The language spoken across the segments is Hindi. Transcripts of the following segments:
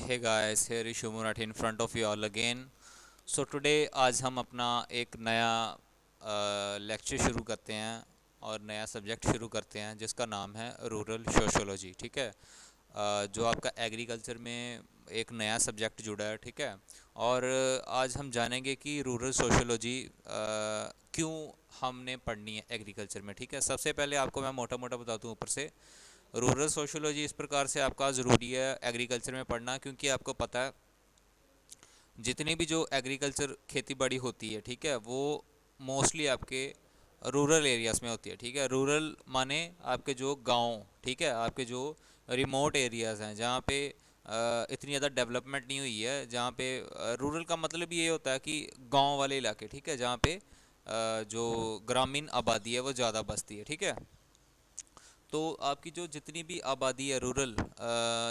Hey guys, here is Shumu Rathi in front of you all again. So today आज हम अपना एक नया लेक्चर शुरू करते हैं और नया सब्जेक्ट शुरू करते हैं जिसका नाम है रूरल सोशोलॉजी। ठीक है। जो आपका एग्रीकल्चर में एक नया सब्जेक्ट जुड़ा है। ठीक है। और आज हम जानेंगे कि रूरल सोशोलॉजी क्यों हमने पढ़नी है एग्रीकल्चर में। ठीक है। सबसे पहले आपको मैं मोटा मोटा बता दूं ऊपर से, रूरल सोशोलॉजी इस प्रकार से आपका ज़रूरी है एग्रीकल्चर में पढ़ना, क्योंकि आपको पता है जितनी भी जो एग्रीकल्चर खेती बाड़ी होती है, ठीक है, वो मोस्टली आपके रूरल एरियाज़ में होती है। ठीक है। रूरल माने आपके जो गांव, ठीक है, आपके जो रिमोट एरियाज़ हैं जहाँ पे इतनी ज़्यादा डेवलपमेंट नहीं हुई है, जहाँ पे रूरल का मतलब ये होता है कि गांव वाले इलाके। ठीक है। जहाँ पे जो ग्रामीण आबादी है वो ज़्यादा बसती है। ठीक है। तो आपकी जो जितनी भी आबादी है रूरल,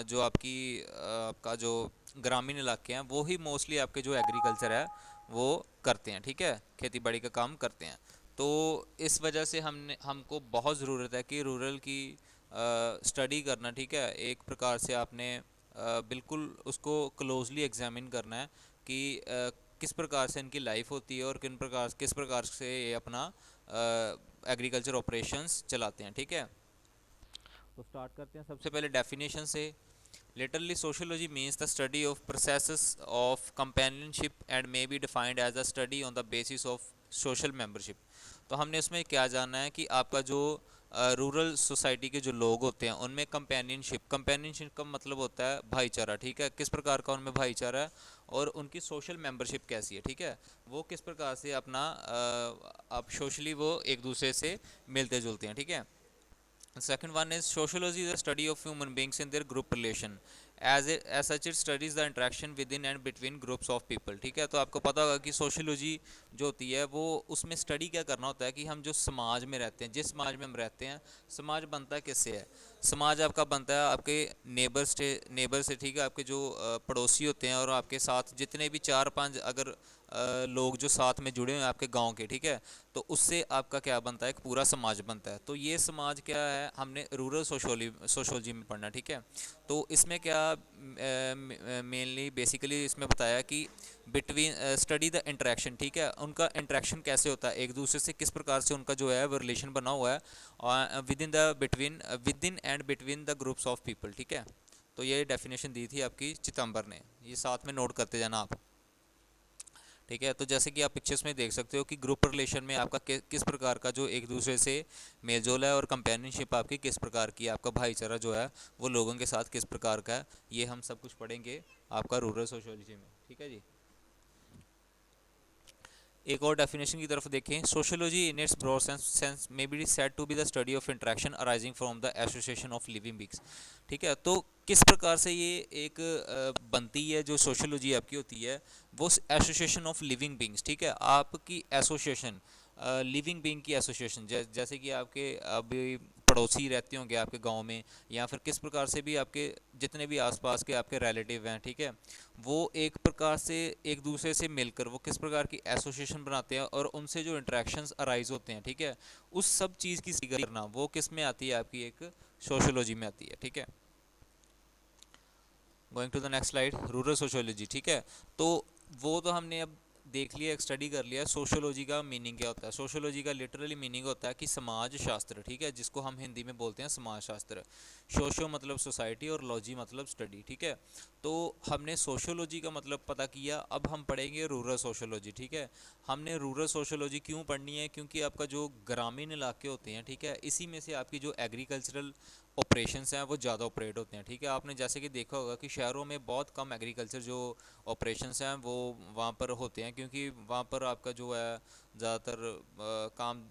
जो आपका जो ग्रामीण इलाके हैं वो ही मोस्टली आपके जो एग्रीकल्चर है वो करते हैं। ठीक है। खेती बाड़ी का काम करते हैं। तो इस वजह से हमको बहुत ज़रूरत है कि रूरल की स्टडी करना। ठीक है। एक प्रकार से आपने बिल्कुल उसको क्लोजली एग्जामिन करना है कि किस प्रकार से इनकी लाइफ होती है और किस प्रकार से ये अपना एग्रीकल्चर ऑपरेशंस चलाते हैं। ठीक है। तो स्टार्ट करते हैं सबसे पहले डेफिनेशन से। Literally sociology means the study of processes of companionship and may be defined as a study on the basis of social membership. तो हमने उसमें क्या जानना है कि आपका जो रूरल सोसाइटी के जो लोग होते हैं उनमें कंपेनियनशिप का मतलब होता है भाईचारा। ठीक है। किस प्रकार का उनमें भाईचारा है और उनकी सोशल मेंबरशिप कैसी है। ठीक है। वो किस प्रकार से अपना आप सोशली वो एक दूसरे से मिलते जुलते हैं। ठीक है। Second one is sociology is the study of human beings in their group relation. As such it studies the interaction within and between groups of people. ठीक है। तो आपको पता होगा कि सोशियोलॉजी जो होती है वो उसमें स्टडी क्या करना होता है कि हम जो समाज में रहते हैं, जिस समाज में हम रहते हैं, समाज बनता है किससे है। समाज आपका बनता है आपके नेबर से। ठीक है। आपके जो पड़ोसी होते हैं और आपके साथ जितने भी चार पांच अगर लोग जो साथ में जुड़े हुए हैं आपके गांव के। ठीक है। तो उससे आपका क्या बनता है, एक पूरा समाज बनता है। तो ये समाज क्या है, हमने रूरल सोशोलॉजी में पढ़ना। ठीक है। तो इसमें क्या मेनली बेसिकली इसमें बताया कि बिटवीन स्टडी द इंटरेक्शन। ठीक है। उनका इंटरेक्शन कैसे होता है एक दूसरे से, किस प्रकार से उनका जो है वो रिलेशन बना हुआ है with in and between the groups of people. ठीक है। तो ये डेफिनेशन दी थी आपकी चितंबर ने, ये साथ में नोट करते जाना आप। ठीक है। तो जैसे कि आप पिक्चर्स में देख सकते हो कि ग्रुप रिलेशन में आपका किस प्रकार का जो एक दूसरे से मेलजोल है और कंपेनियनशिप आपकी किस प्रकार की है, आपका भाईचारा जो है वो लोगों के साथ किस प्रकार का है, ये हम सब कुछ पढ़ेंगे आपका रूरल सोशियोलॉजी में। ठीक है जी। एक और डेफिनेशन की तरफ देखें, sociology in its broad sense may be said to be the study of interaction arising from the association of living beings. ठीक है। तो किस प्रकार से ये एक बनती है जो सोशियोलॉजी आपकी होती है, वो एसोसिएशन ऑफ लिविंग बींग्स। ठीक है। आपकी एसोसिएशन लिविंग बीइंग की एसोसिएशन, जैसे कि आपके अभी पड़ोसी रहते होंगे आपके गांव में, या फिर किस प्रकार से भी आपके जितने भी आसपास के आपके रिलेटिव हैं। ठीक है। वो एक प्रकार से एक दूसरे से मिलकर वो किस प्रकार की एसोसिएशन बनाते हैं और उनसे जो इंटरेक्शंस अराइज होते हैं। ठीक है। उस सब चीज़ की स्टडी करना वो किस में आती है, आपकी एक सोशियोलॉजी में आती है। ठीक है। Going to the next slide, rural sociology. ठीक है। तो वो तो हमने अब देख लिया, एक स्टडी कर लिया सोशियोलॉजी का मीनिंग क्या होता है। सोशियोलॉजी का लिटरली मीनिंग होता है कि समाज शास्त्र। ठीक है। जिसको हम हिंदी में बोलते हैं समाज शास्त्र। सोशो मतलब सोसाइटी और लॉजी मतलब स्टडी। ठीक है। तो हमने सोशियोलॉजी का मतलब पता किया, अब हम पढ़ेंगे रूरल सोशियोलॉजी। ठीक है। हमने रूरल सोशियोलॉजी क्यों पढ़नी है, क्योंकि आपका जो ग्रामीण इलाके होते हैं, ठीक है, इसी में से आपकी जो एग्रीकल्चरल ऑपरेशंस हैं वो ज़्यादा ऑपरेट होते हैं। ठीक है। आपने जैसे कि देखा होगा कि शहरों में बहुत कम एग्रीकल्चर जो ऑपरेशंस हैं वो वहाँ पर होते हैं, क्योंकि वहाँ पर आपका जो है ज़्यादातर काम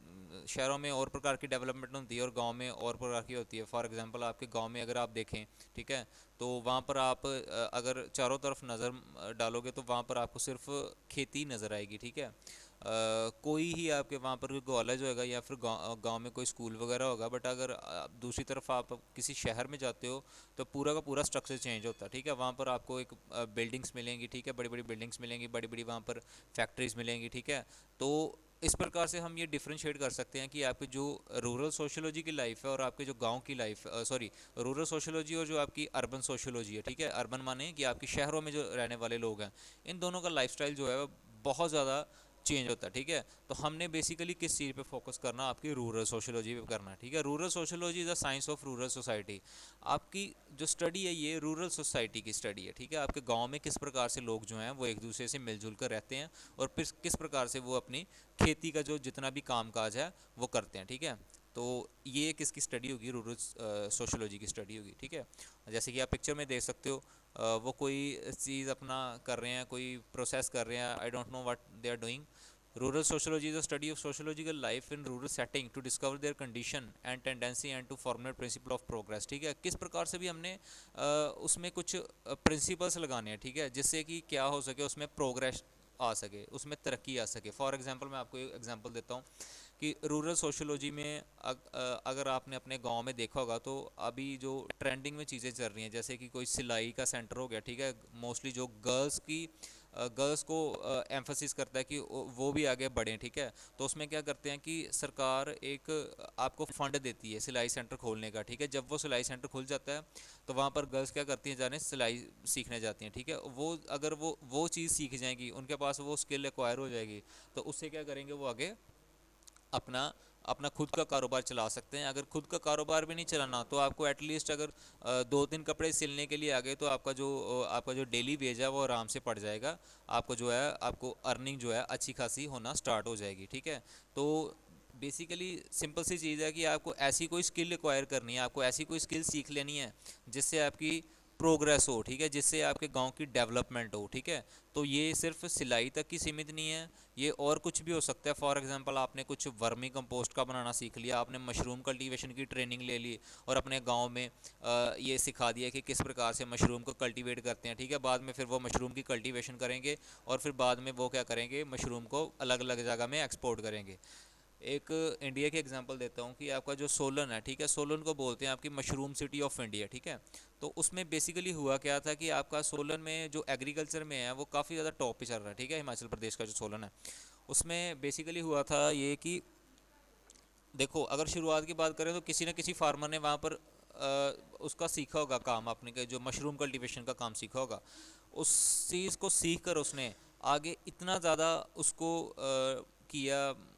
शहरों में और प्रकार की डेवलपमेंट होती है और गांव में और प्रकार की होती है। फॉर एग्जांपल आपके गांव में अगर आप देखें, ठीक है, तो वहाँ पर आप अगर चारों तरफ नज़र डालोगे तो वहाँ पर आपको सिर्फ खेती नज़र आएगी। ठीक है। कोई ही आपके वहाँ पर कोई कॉलेज होगा या फिर गांव में कोई स्कूल वगैरह होगा, बट अगर दूसरी तरफ आप किसी शहर में जाते हो तो पूरा का पूरा स्ट्रक्चर चेंज होता है। ठीक है। वहाँ पर आपको एक बिल्डिंग्स मिलेंगी। ठीक है। बड़ी बड़ी बिल्डिंग्स मिलेंगी, बड़ी बड़ी वहाँ पर फैक्ट्रीज मिलेंगी। ठीक है। तो इस प्रकार से हम ये डिफ्रेंशिएट कर सकते हैं कि आपकी जो रूरल सोशियोलॉजी की लाइफ है और आपके जो गांव की लाइफ, सॉरी, रूरल सोशियोलॉजी और जो आपकी अर्बन सोशियोलॉजी है, ठीक है, अर्बन माने कि आपकी शहरों में जो रहने वाले लोग हैं, इन दोनों का लाइफस्टाइल जो है वो बहुत ज़्यादा चेंज होता है, ठीक है। तो हमने बेसिकली किस चीज़ पे फोकस करना, आपकी रूरल सोशियोलॉजी पे करना है, ठीक है। Rural sociology is a science of rural society. आपकी जो स्टडी है ये रूरल सोसाइटी की स्टडी है, ठीक है। आपके गांव में किस प्रकार से लोग जो हैं वो एक दूसरे से मिलजुल कर रहते हैं और फिर किस प्रकार से वो अपनी खेती का जो जितना भी काम काज है वो करते हैं, ठीक है। तो ये किसकी स्टडी होगी, रूरल सोशियोलॉजी की स्टडी होगी, ठीक है। जैसे कि आप पिक्चर में देख सकते हो, वो कोई चीज़ अपना कर रहे हैं, कोई प्रोसेस कर रहे हैं, I don't know what they are doing. Rural sociology is the study of sociological life in rural setting to discover their condition and tendency and to formulate principle of progress, ठीक है। किस प्रकार से भी हमने उसमें कुछ प्रिंसिपल्स लगाने हैं, ठीक है, जिससे कि क्या हो सके, उसमें प्रोग्रेस आ सके, उसमें तरक्की आ सके। फॉर एग्जांपल मैं आपको एक एग्जांपल देता हूँ कि रूरल सोशियोलॉजी में अगर आपने अपने गांव में देखा होगा तो अभी जो ट्रेंडिंग में चीज़ें चल रही हैं, जैसे कि कोई सिलाई का सेंटर हो गया, ठीक है, मोस्टली जो गर्ल्स को एम्फोसिस करता है कि वो भी आगे बढ़ें, ठीक है। तो उसमें क्या करते हैं कि सरकार एक आपको फंड देती है सिलाई सेंटर खोलने का, ठीक है। जब वो सिलाई सेंटर खुल जाता है तो वहाँ पर गर्ल्स क्या करती हैं, जाने सिलाई सीखने जाती हैं, ठीक है। वो अगर वो चीज़ सीख जाएंगी, उनके पास वो स्किल एक्वायर हो जाएगी, तो उससे क्या करेंगे, वो आगे अपना अपना खुद का कारोबार चला सकते हैं। अगर खुद का कारोबार भी नहीं चलाना तो आपको एटलीस्ट अगर 2-3 कपड़े सिलने के लिए आ गए तो आपका जो डेली वेज है वो आराम से पड़ जाएगा। आपको जो है आपको अर्निंग जो है अच्छी खासी होना स्टार्ट हो जाएगी, ठीक है। तो बेसिकली सिंपल सी चीज़ है कि आपको ऐसी कोई स्किल एक्वायर करनी है, आपको ऐसी कोई स्किल सीख लेनी है जिससे आपकी प्रोग्रेस हो, ठीक है, जिससे आपके गांव की डेवलपमेंट हो, ठीक है। तो ये सिर्फ सिलाई तक ही सीमित नहीं है, ये और कुछ भी हो सकता है। फॉर एग्जांपल आपने कुछ वर्मी कंपोस्ट का बनाना सीख लिया, आपने मशरूम कल्टीवेशन की ट्रेनिंग ले ली और अपने गांव में ये सिखा दिया कि किस प्रकार से मशरूम को कल्टीवेट करते हैं, ठीक है। बाद में फिर वो मशरूम की कल्टीवेशन करेंगे और फिर बाद में वो क्या करेंगे, मशरूम को अलग अलग जगह में एक्सपोर्ट करेंगे। एक इंडिया की एग्जांपल देता हूँ कि आपका जो सोलन है, ठीक है, सोलन को बोलते हैं आपकी मशरूम सिटी ऑफ इंडिया, ठीक है। तो उसमें बेसिकली हुआ क्या था कि आपका सोलन में जो एग्रीकल्चर में है वो काफ़ी ज़्यादा टॉप पे चल रहा है, ठीक है। हिमाचल प्रदेश का जो सोलन है उसमें बेसिकली हुआ था ये कि देखो, अगर शुरुआत की बात करें तो किसी न किसी फार्मर ने वहाँ पर उसका सीखा होगा काम, आपने का जो मशरूम कल्टीवेशन का काम सीखा होगा। उस चीज़ को सीख कर उसने आगे इतना ज़्यादा उसको किया,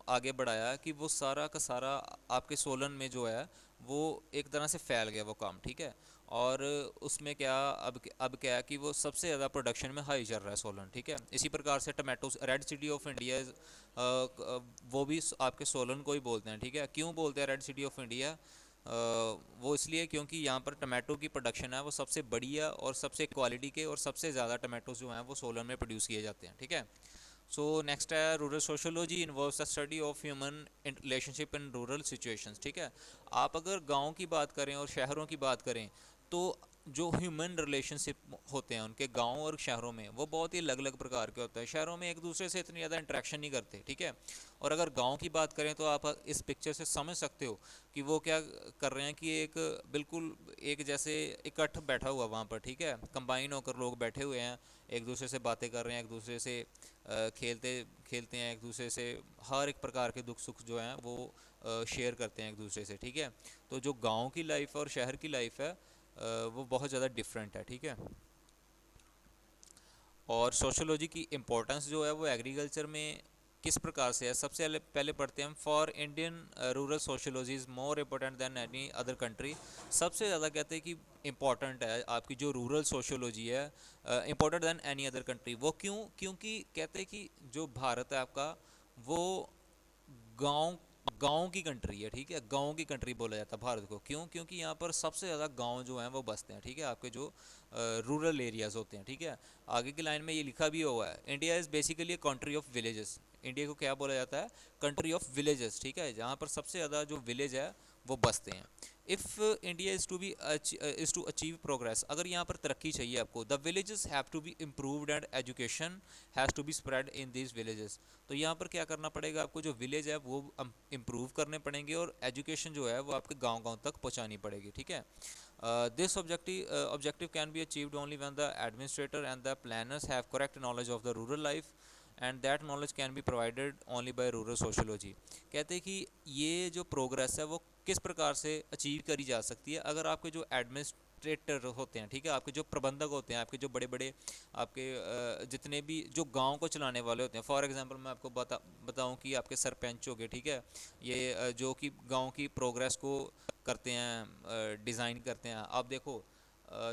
आगे बढ़ाया कि वो सारा का सारा आपके सोलन में जो है वो एक तरह से फैल गया वो काम, ठीक है। और उसमें क्या अब क्या है कि वो सबसे ज़्यादा प्रोडक्शन में हाई चल रहा है सोलन, ठीक है। इसी प्रकार से tomato red city of India वो भी आपके सोलन को ही बोलते हैं, ठीक है। क्यों बोलते हैं रेड सिटी ऑफ इंडिया? वो इसलिए क्योंकि यहाँ पर टमाटो की प्रोडक्शन है वो सबसे बढ़िया और सबसे क्वालिटी के और सबसे ज़्यादा टमाटोज जो हैं वो सोलन में प्रोड्यूस किए जाते हैं, ठीक है। सो नेक्स्ट है rural sociology involves the study of human relationship in rural situations, ठीक है। आप अगर गांव की बात करें और शहरों की बात करें तो जो ह्यूमन रिलेशनशिप होते हैं उनके गांव और शहरों में वो बहुत ही अलग अलग प्रकार के होते हैं। शहरों में एक दूसरे से इतनी ज़्यादा इंटरेक्शन नहीं करते, ठीक है। और अगर गांव की बात करें तो आप इस पिक्चर से समझ सकते हो कि वो क्या कर रहे हैं कि एक बिल्कुल एक जैसे इकट्ठ बैठा हुआ वहाँ पर, ठीक है, कंबाइन होकर लोग बैठे हुए हैं, एक दूसरे से बातें कर रहे हैं, एक दूसरे से खेलते खेलते हैं, एक दूसरे से हर एक प्रकार के दुख सुख जो हैं वो शेयर करते हैं एक दूसरे से, ठीक है। तो जो गांव की लाइफ है और शहर की लाइफ है वो बहुत ज़्यादा डिफरेंट है, ठीक है। और सोशोलॉजी की इम्पोर्टेंस जो है वो एग्रीकल्चर में किस प्रकार से है, सबसे पहले पढ़ते हैं हम। For Indian rural sociology is more important than any other country. सबसे ज़्यादा कहते हैं कि इम्पॉर्टेंट है आपकी जो रूरल सोशोलॉजी है, important than any other country. वो क्यों? क्योंकि कहते हैं कि जो भारत है आपका वो गांव गांव की कंट्री है, ठीक है। गांव की कंट्री बोला जाता है भारत को। क्यों? क्योंकि यहाँ पर सबसे ज़्यादा गांव जो हैं वो बसते हैं, ठीक है, आपके जो रूरल एरियाज होते हैं, ठीक है। आगे की लाइन में ये लिखा भी हुआ है, India is basically a country of villages. India को क्या बोला जाता है? कंट्री ऑफ विलेजेस, ठीक है, जहाँ पर सबसे ज़्यादा जो विलेज है वो बसते हैं। If India is to achieve progress, अगर यहाँ पर तरक्की चाहिए आपको, the villages have to be improved and education has to be spread in these villages. तो यहाँ पर क्या करना पड़ेगा आपको, जो विलेज है वो इम्प्रूव करने पड़ेंगे और एजुकेशन जो है वो आपके गाँव गाँव तक पहुँचानी पड़ेगी, ठीक है। This objective can be achieved only when the administrator and the planners have correct knowledge of the rural life and that knowledge can be provided only by rural sociology. कहते हैं कि ये जो प्रोग्रेस है वो किस प्रकार से अचीव करी जा सकती है, अगर आपके जो एडमिनिस्ट्रेटर होते हैं, ठीक है, आपके जो प्रबंधक होते हैं, आपके जो बड़े बड़े आपके जितने भी जो गांव को चलाने वाले होते हैं। फॉर एग्जांपल मैं आपको बताऊं कि आपके सरपंच हो गए, ठीक है, ये जो कि गांव की प्रोग्रेस को करते हैं, डिज़ाइन करते हैं। आप देखो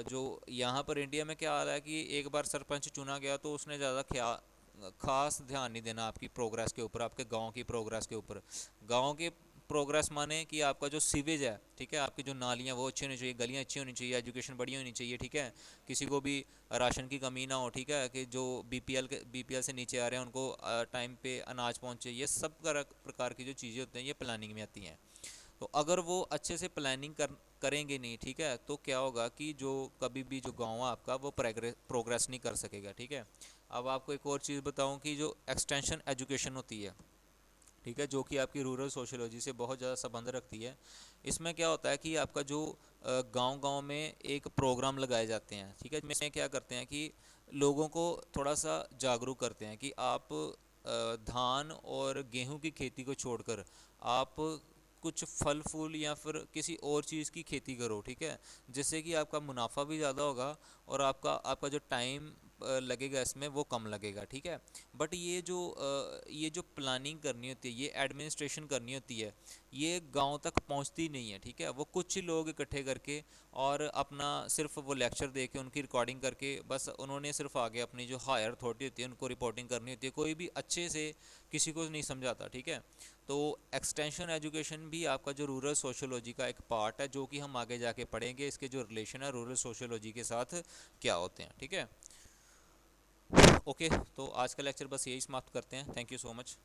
जो यहाँ पर इंडिया में क्या हाल है कि एक बार सरपंच चुना गया तो उसने ज़्यादा खास ध्यान नहीं देना आपकी प्रोग्रेस के ऊपर, आपके गांव की प्रोग्रेस के ऊपर। गांव के प्रोग्रेस माने कि आपका जो सीवेज है, ठीक है, आपकी जो नालियाँ वो अच्छी होनी चाहिए, गलियाँ अच्छी होनी चाहिए, एजुकेशन बढ़िया होनी चाहिए, ठीक है, किसी को भी राशन की कमी ना हो, ठीक है, कि जो बीपीएल से नीचे आ रहे हैं उनको टाइम पे अनाज पहुँचे। ये सब प्रकार की जो चीज़ें होती हैं ये प्लानिंग में आती हैं। तो अगर वो अच्छे से प्लानिंग करेंगे नहीं, ठीक है, तो क्या होगा कि जो कभी भी जो गांव है आपका वो प्रोग्रेस नहीं कर सकेगा, ठीक है। अब आपको एक और चीज़ बताऊं कि जो एक्सटेंशन एजुकेशन होती है, ठीक है, जो कि आपकी रूरल सोशियोलॉजी से बहुत ज़्यादा संबंध रखती है। इसमें क्या होता है कि आपका जो गांव गांव में एक प्रोग्राम लगाए जाते हैं, ठीक है, जिसमें क्या करते हैं कि लोगों को थोड़ा सा जागरूक करते हैं कि आप धान और गेहूं की खेती को छोड़कर आप कुछ फल फूल या फिर किसी और चीज़ की खेती करो, ठीक है, जिससे कि आपका मुनाफा भी ज़्यादा होगा और आपका आपका जो टाइम लगेगा इसमें वो कम लगेगा, ठीक है। बट ये जो प्लानिंग करनी होती है, ये एडमिनिस्ट्रेशन करनी होती है, ये गांव तक पहुंचती नहीं है, ठीक है। वो कुछ ही लोग इकट्ठे करके और अपना सिर्फ वो लेक्चर दे के उनकी रिकॉर्डिंग करके बस उन्होंने सिर्फ आगे अपनी जो हायर अथॉरिटी होती है उनको रिपोर्टिंग करनी होती है, कोई भी अच्छे से किसी को नहीं समझाता, ठीक है। तो एक्सटेंशन एजुकेशन भी आपका जो रूरल सोशियोलॉजी का एक पार्ट है, जो कि हम आगे जाके पढ़ेंगे, इसके जो रिलेशन है रूरल सोशियोलॉजी के साथ क्या होते हैं, ठीक है। ओके, तो आज का लेक्चर बस यही समाप्त करते हैं। Thank you so much.